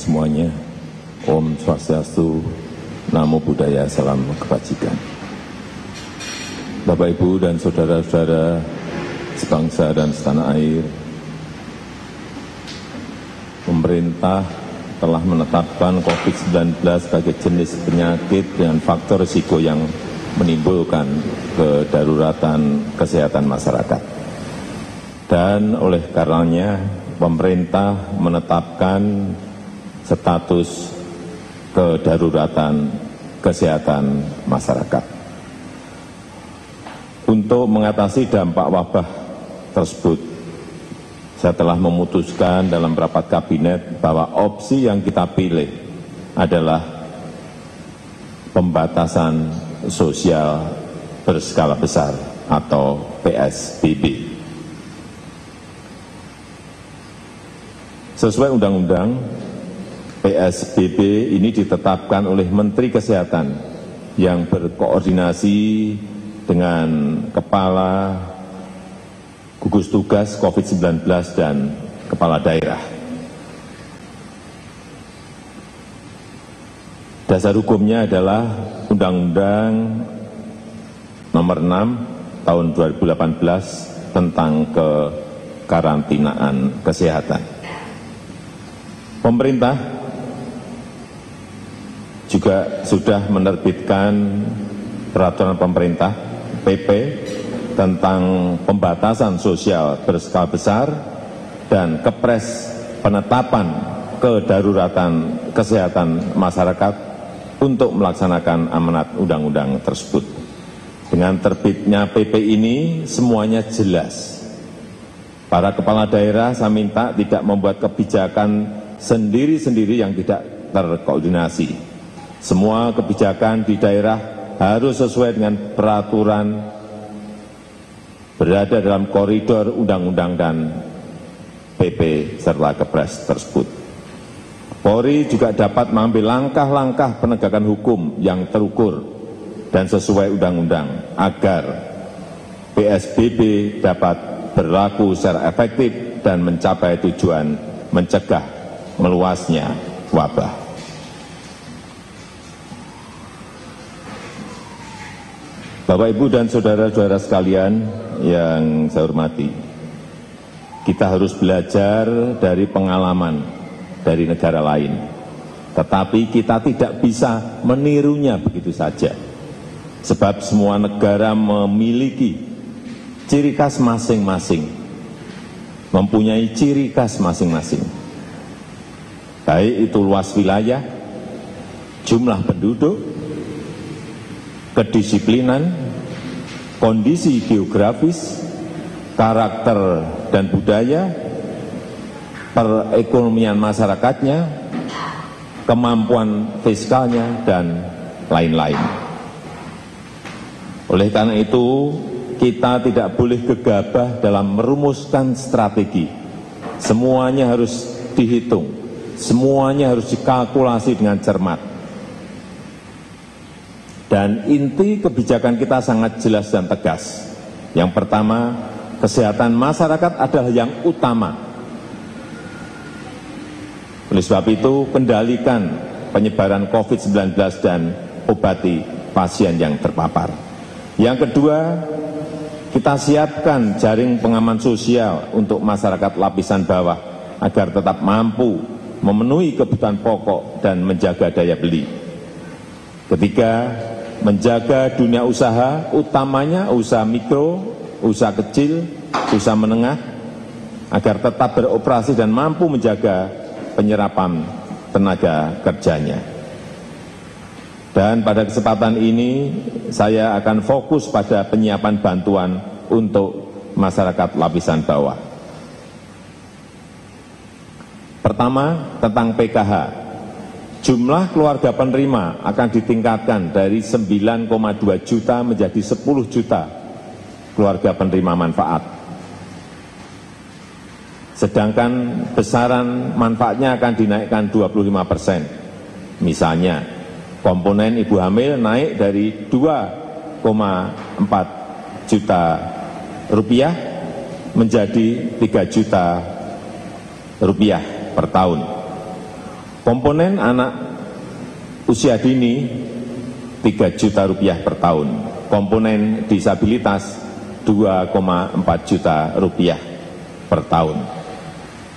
semuanya. Om Swastiastu, Namo Buddhaya, Salam Kebajikan. Bapak, Ibu, dan saudara-saudara sebangsa dan setanah air, pemerintah telah menetapkan COVID-19 sebagai jenis penyakit dengan faktor risiko yang menimbulkan kedaruratan kesehatan masyarakat. Dan oleh karenanya, pemerintah menetapkan status kedaruratan kesehatan masyarakat. Untuk mengatasi dampak wabah tersebut, saya telah memutuskan dalam rapat kabinet bahwa opsi yang kita pilih adalah pembatasan sosial berskala besar atau PSBB. Sesuai undang-undang, PSBB ini ditetapkan oleh Menteri Kesehatan yang berkoordinasi dengan Kepala Gugus Tugas COVID-19 dan Kepala Daerah. Dasar hukumnya adalah Undang-Undang Nomor 6 Tahun 2018 tentang kekarantinaan kesehatan. Pemerintah juga sudah menerbitkan peraturan pemerintah PP tentang pembatasan sosial berskala besar dan Kepres penetapan kedaruratan kesehatan masyarakat untuk melaksanakan amanat undang-undang tersebut. Dengan terbitnya PP ini semuanya jelas. Para kepala daerah saya minta tidak membuat kebijakan sendiri-sendiri yang tidak terkoordinasi. Semua kebijakan di daerah harus sesuai dengan peraturan, berada dalam koridor undang-undang dan PP serta Kepres tersebut. Polri juga dapat mengambil langkah-langkah penegakan hukum yang terukur dan sesuai undang-undang agar PSBB dapat berlaku secara efektif dan mencapai tujuan mencegah meluasnya wabah. Bapak, Ibu, dan saudara-saudara sekalian yang saya hormati, kita harus belajar dari pengalaman dari negara lain. Tetapi kita tidak bisa menirunya begitu saja. Sebab semua negara memiliki ciri khas masing-masing, mempunyai ciri khas masing-masing. Baik itu luas wilayah, jumlah penduduk, kedisiplinan, kondisi geografis, karakter dan budaya, perekonomian masyarakatnya, kemampuan fiskalnya, dan lain-lain. Oleh karena itu, kita tidak boleh gegabah dalam merumuskan strategi. Semuanya harus dihitung. Semuanya harus dikalkulasi dengan cermat. Dan inti kebijakan kita sangat jelas dan tegas. Yang pertama, kesehatan masyarakat adalah yang utama. Oleh sebab itu, kendalikan penyebaran COVID-19 dan obati pasien yang terpapar. Yang kedua, kita siapkan jaring pengaman sosial untuk masyarakat lapisan bawah agar tetap mampu memenuhi kebutuhan pokok dan menjaga daya beli. Ketiga, menjaga dunia usaha, utamanya usaha mikro, usaha kecil, usaha menengah, agar tetap beroperasi dan mampu menjaga penyerapan tenaga kerjanya. Dan pada kesempatan ini, saya akan fokus pada penyiapan bantuan untuk masyarakat lapisan bawah. Pertama, tentang PKH. Jumlah keluarga penerima akan ditingkatkan dari 9,2 juta menjadi 10 juta keluarga penerima manfaat. Sedangkan besaran manfaatnya akan dinaikkan 25%. Misalnya, komponen ibu hamil naik dari 2,4 juta rupiah menjadi 3 juta rupiah per tahun. Komponen anak usia dini 3 juta rupiah per tahun, komponen disabilitas 2,4 juta rupiah per tahun.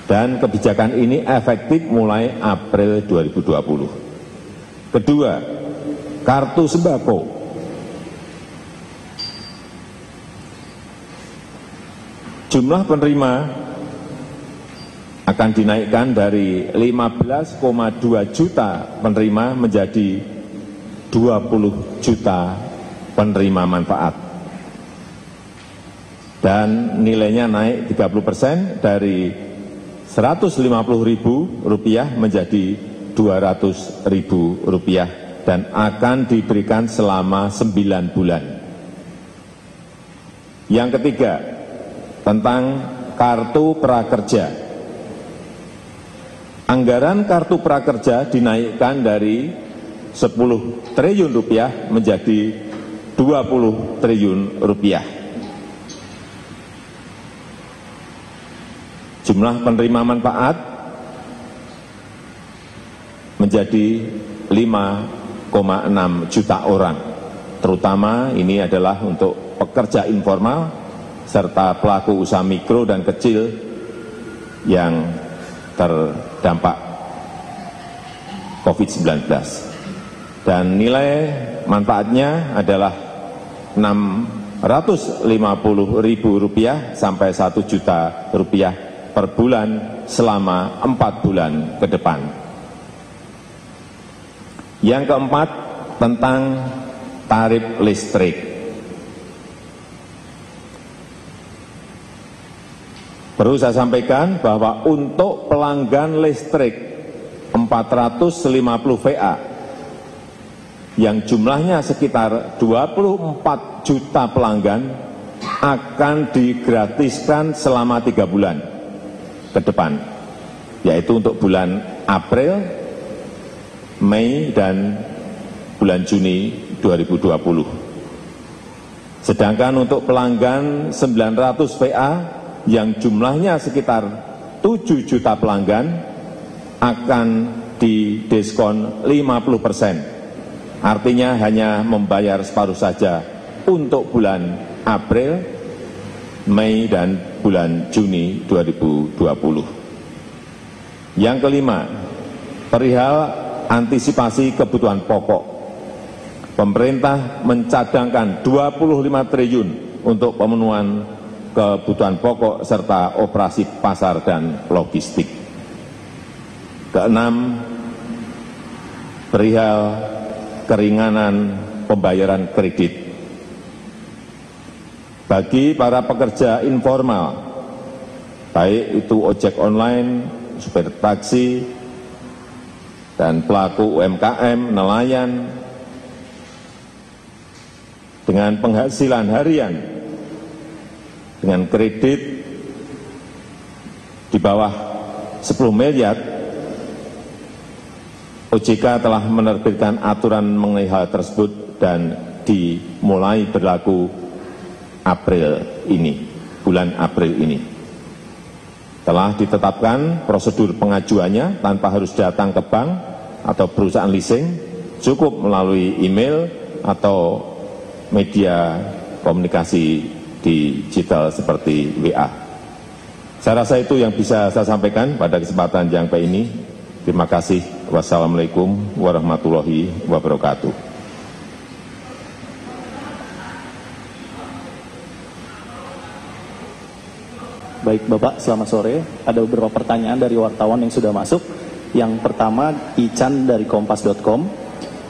Dan kebijakan ini efektif mulai April 2020. Kedua, kartu sembako. Jumlah penerima akan dinaikkan dari 15,2 juta penerima menjadi 20 juta penerima manfaat. Dan nilainya naik 30% dari Rp150.000 menjadi Rp200.000 dan akan diberikan selama 9 bulan. Yang ketiga, tentang kartu prakerja. Anggaran kartu prakerja dinaikkan dari 10 triliun rupiah menjadi 20 triliun rupiah. Jumlah penerima manfaat menjadi 5,6 juta orang. Terutama ini adalah untuk pekerja informal serta pelaku usaha mikro dan kecil yang terdampak COVID-19. Dan nilai manfaatnya adalah Rp650.000 sampai Rp1 juta per bulan selama 4 bulan ke depan. Yang keempat, tentang tarif listrik. Perlu saya sampaikan bahwa untuk pelanggan listrik 450 VA yang jumlahnya sekitar 24 juta pelanggan akan digratiskan selama 3 bulan ke depan, yaitu untuk bulan April, Mei, dan bulan Juni 2020. Sedangkan untuk pelanggan 900 VA yang jumlahnya sekitar 7 juta pelanggan akan didiskon 50%. Artinya hanya membayar separuh saja untuk bulan April, Mei, dan bulan Juni 2020. Yang kelima, perihal antisipasi kebutuhan pokok. Pemerintah mencadangkan 25 triliun untuk pemenuhan kebutuhan pokok serta operasi pasar dan logistik. Keenam, perihal keringanan pembayaran kredit. Bagi para pekerja informal, baik itu ojek online, supir taksi, dan pelaku UMKM, nelayan, dengan penghasilan harian, dengan kredit di bawah 10 miliar, OJK telah menerbitkan aturan mengenai hal tersebut dan dimulai berlaku April ini, bulan April ini. Telah ditetapkan prosedur pengajuannya tanpa harus datang ke bank atau perusahaan leasing, cukup melalui email atau media komunikasi digital seperti WA. Saya rasa itu yang bisa saya sampaikan pada kesempatan yang baik ini. Terima kasih. Wassalamualaikum warahmatullahi wabarakatuh. Baik Bapak, selamat sore. Ada beberapa pertanyaan dari wartawan yang sudah masuk. Yang pertama, Ican dari Kompas.com.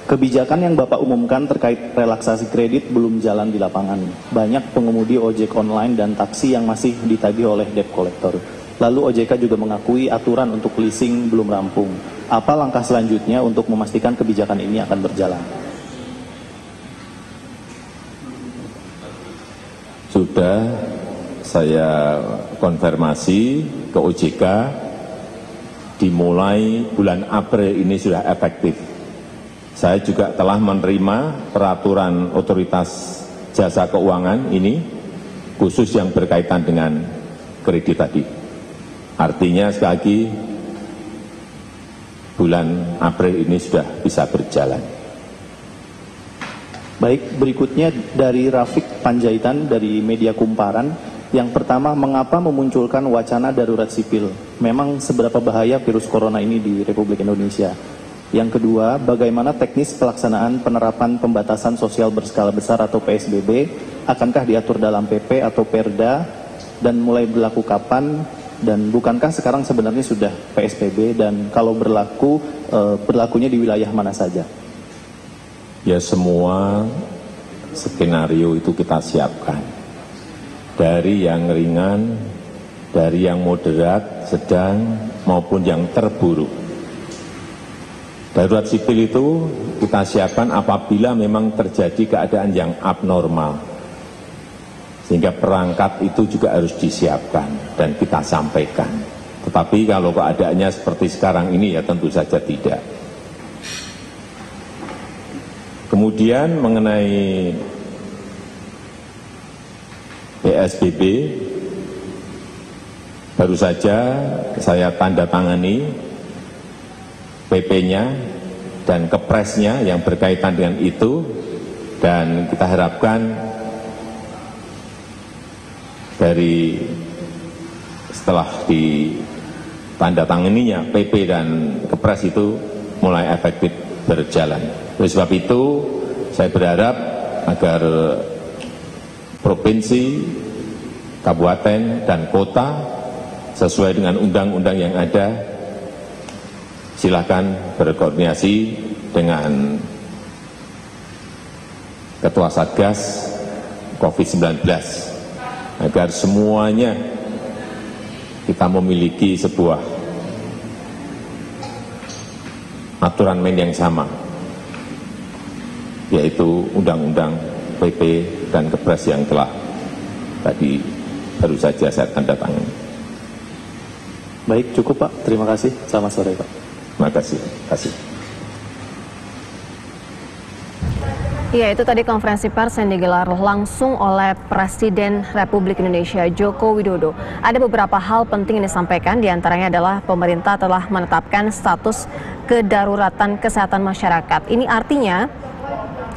Kebijakan yang Bapak umumkan terkait relaksasi kredit belum jalan di lapangan. Banyak pengemudi ojek online dan taksi yang masih ditagih oleh debt collector. Lalu OJK juga mengakui aturan untuk leasing belum rampung. Apa langkah selanjutnya untuk memastikan kebijakan ini akan berjalan? Sudah saya konfirmasi ke OJK, dimulai bulan April ini sudah efektif. Saya juga telah menerima peraturan otoritas jasa keuangan ini, khusus yang berkaitan dengan kredit tadi. Artinya sekali lagi, bulan April ini sudah bisa berjalan. Baik, berikutnya dari Rafiq Panjaitan dari Media Kumparan. Yang pertama, mengapa memunculkan wacana darurat sipil? Memang seberapa bahaya virus corona ini di Republik Indonesia? Yang kedua, bagaimana teknis pelaksanaan penerapan pembatasan sosial berskala besar atau PSBB? Akankah diatur dalam PP atau Perda? Dan mulai berlaku kapan? Dan bukankah sekarang sebenarnya sudah PSBB? Dan kalau berlaku, berlakunya di wilayah mana saja? Ya, semua skenario itu kita siapkan. Dari yang ringan, dari yang moderat, sedang, maupun yang terburuk. Darurat sipil itu kita siapkan apabila memang terjadi keadaan yang abnormal. Sehingga perangkat itu juga harus disiapkan dan kita sampaikan. Tetapi kalau keadaannya seperti sekarang ini ya tentu saja tidak. Kemudian mengenai PSBB, baru saja saya tanda tangani PP-nya dan Kepresnya yang berkaitan dengan itu, dan kita harapkan dari setelah ditandatanganinya PP dan Kepres itu mulai efektif berjalan. Oleh sebab itu saya berharap agar provinsi, kabupaten, dan kota sesuai dengan undang-undang yang ada, silakan berkoordinasi dengan Ketua Satgas COVID-19 agar semuanya kita memiliki sebuah aturan main yang sama, yaitu undang-undang, PP, dan Kepres yang telah tadi baru saja saya tanda tangan. Baik, cukup Pak. Terima kasih. Selamat sore Pak. Terima kasih. Ya, itu tadi konferensi pers yang digelar langsung oleh Presiden Republik Indonesia Joko Widodo. Ada beberapa hal penting yang disampaikan, diantaranya adalah pemerintah telah menetapkan status kedaruratan kesehatan masyarakat. Ini artinya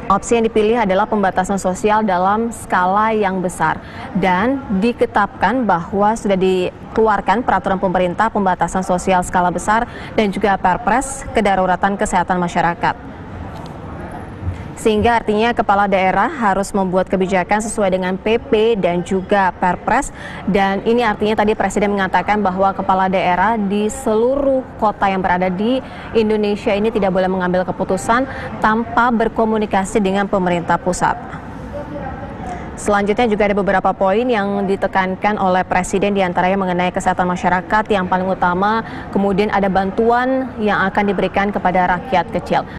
opsi yang dipilih adalah pembatasan sosial dalam skala yang besar. Dan diketapkan bahwa sudah dikeluarkan peraturan pemerintah pembatasan sosial skala besar dan juga Perpres kedaruratan kesehatan masyarakat. Sehingga artinya kepala daerah harus membuat kebijakan sesuai dengan PP dan juga Perpres. Dan ini artinya tadi Presiden mengatakan bahwa kepala daerah di seluruh kota yang berada di Indonesia ini tidak boleh mengambil keputusan tanpa berkomunikasi dengan pemerintah pusat. Selanjutnya juga ada beberapa poin yang ditekankan oleh Presiden, diantaranya mengenai kesehatan masyarakat yang paling utama, kemudian ada bantuan yang akan diberikan kepada rakyat kecil.